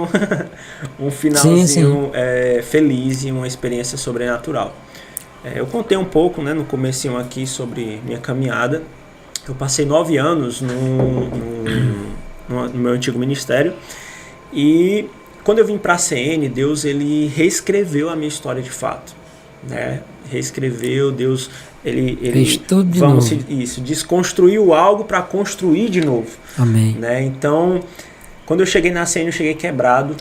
um Sim, sim. finalzinho feliz e uma experiência sobrenatural. Eu contei um pouco, né, no comecinho aqui sobre minha caminhada. Eu passei 9 anos no meu antigo ministério e quando eu vim para a CN, Deus ele reescreveu a minha história de fato, né? Reescreveu, Deus Fez ele tudo de vamos novo. isso, desconstruiu algo para construir de novo, Amém. né? Então, quando eu cheguei na CN, eu cheguei quebrado,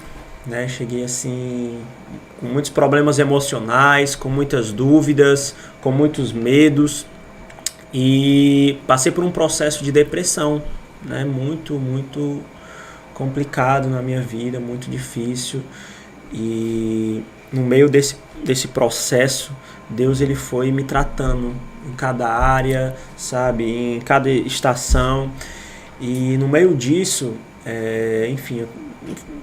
né? Cheguei assim com muitos problemas emocionais, com muitas dúvidas, com muitos medos e passei por um processo de depressão, né? Muito complicado na minha vida, muito difícil. E no meio desse processo, Deus ele foi me tratando em cada área, sabe, em cada estação. E no meio disso, enfim, eu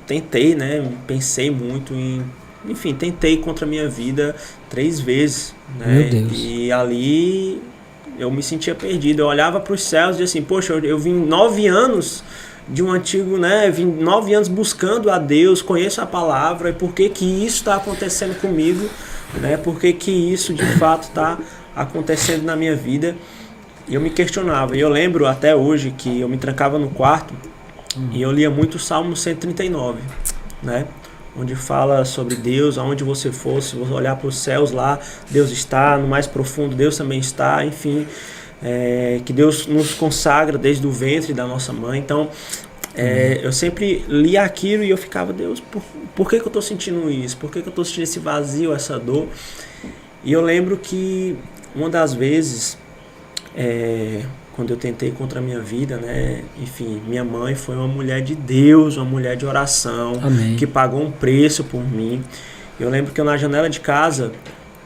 tentei, né, pensei muito enfim, tentei contra a minha vida 3 vezes, Meu né, Deus. e ali eu me sentia perdido. Eu olhava para os céus e dizia assim, poxa, eu vim 9 anos de um antigo, né? Vim 9 anos buscando a Deus, conheço a palavra, e por que que isso está acontecendo comigo, né? Por que que isso de fato está acontecendo na minha vida? E eu me questionava. E eu lembro até hoje que eu me trancava no quarto e eu lia muito o Salmo 139, né? Onde fala sobre Deus, aonde você for, se você olhar para os céus lá, Deus está, no mais profundo Deus também está, enfim, que Deus nos consagra desde o ventre da nossa mãe. Então, Amém. eu sempre lia aquilo e eu ficava, Deus, por que eu estou sentindo isso? Por que eu estou sentindo esse vazio, essa dor? E eu lembro que uma das vezes, quando eu tentei contra a minha vida, né? Enfim, minha mãe foi uma mulher de Deus, uma mulher de oração, que Amém. pagou um preço por mim. Eu lembro que eu na janela de casa,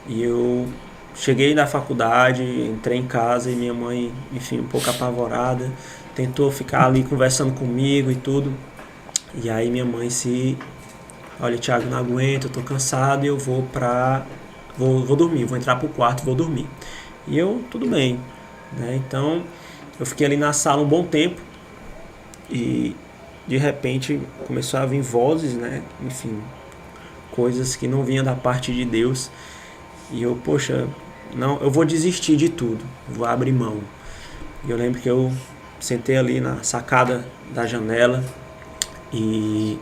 e eu cheguei da faculdade, entrei em casa e minha mãe, enfim, um pouco apavorada, tentou ficar ali conversando comigo e tudo. E aí minha mãe olha, Thiago, não aguento, eu tô cansado e eu vou dormir, vou entrar pro quarto, vou dormir. E eu, tudo bem, né? Então, eu fiquei ali na sala um bom tempo e de repente começou a vir vozes, né? Enfim, coisas que não vinham da parte de Deus. E eu, poxa, não, eu vou desistir de tudo, vou abrir mão. E eu lembro que eu sentei ali na sacada da janela e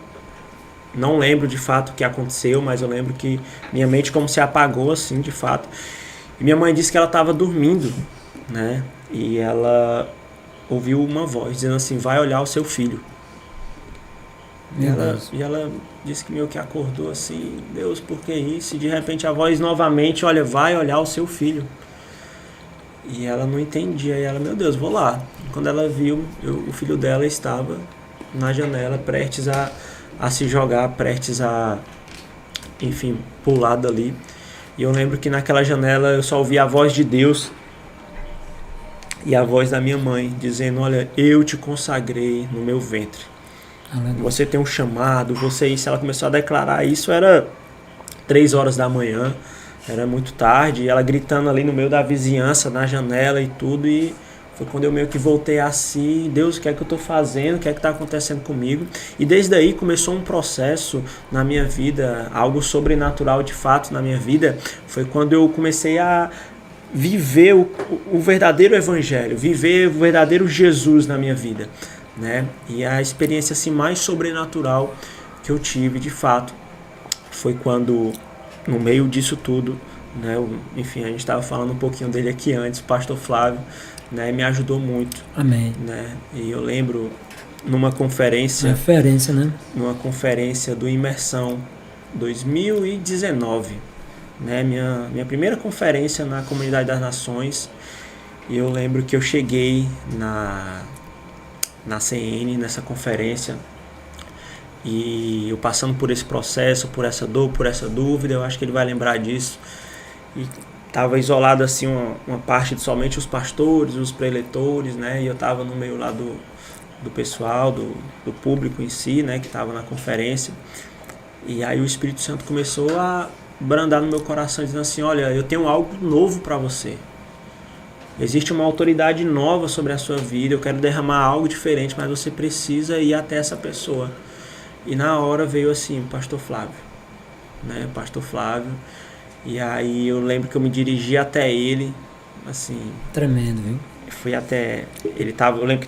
não lembro de fato o que aconteceu, mas eu lembro que minha mente como se apagou assim, de fato. E minha mãe disse que ela estava dormindo, né? E ela ouviu uma voz dizendo assim: vai olhar o seu filho. E Meu ela, Deus. e ela disse que meio que acordou assim: Deus, por que isso? E de repente a voz novamente: olha, vai olhar o seu filho. E ela não entendia. E ela, meu Deus, vou lá. E quando ela viu, o filho dela estava na janela, prestes a se jogar, prestes a, enfim, pular dali. E eu lembro que naquela janela eu só ouvia a voz de Deus e a voz da minha mãe dizendo: olha, eu te consagrei no meu ventre. Aleluia. Você tem um chamado, você isso. Ela começou a declarar isso, era 3 horas da manhã, era muito tarde, e ela gritando ali no meio da vizinhança, na janela e tudo, e foi quando eu meio que voltei assim: Deus, o que é que eu estou fazendo, o que é que está acontecendo comigo? E desde aí começou um processo na minha vida, algo sobrenatural de fato na minha vida, foi quando eu comecei a viver o verdadeiro evangelho, viver o verdadeiro Jesus na minha vida, né? E a experiência assim mais sobrenatural que eu tive de fato foi quando, no meio disso tudo, né, enfim, a gente estava falando um pouquinho dele aqui antes, o pastor Flávio, né, me ajudou muito, Amém. né? E eu lembro numa conferência, Referência, né? do Imersão 2019, né, minha primeira conferência na Comunidade das Nações, e eu lembro que eu cheguei na CN, nessa conferência, e eu passando por esse processo, por essa dor, por essa dúvida, eu acho que ele vai lembrar disso. E estava isolado assim uma parte de somente os pastores, os preletores, né? E eu estava no meio lá do pessoal, do público em si, né? Que estava na conferência. E aí o Espírito Santo começou a brandar no meu coração, dizendo assim: olha, eu tenho algo novo para você. Existe uma autoridade nova sobre a sua vida, eu quero derramar algo diferente, mas você precisa ir até essa pessoa. E na hora veio assim, o pastor Flávio, né? Pastor Flávio. E aí eu lembro que eu me dirigi até ele, assim... Tremendo, viu? Fui até... Ele tava, eu lembro que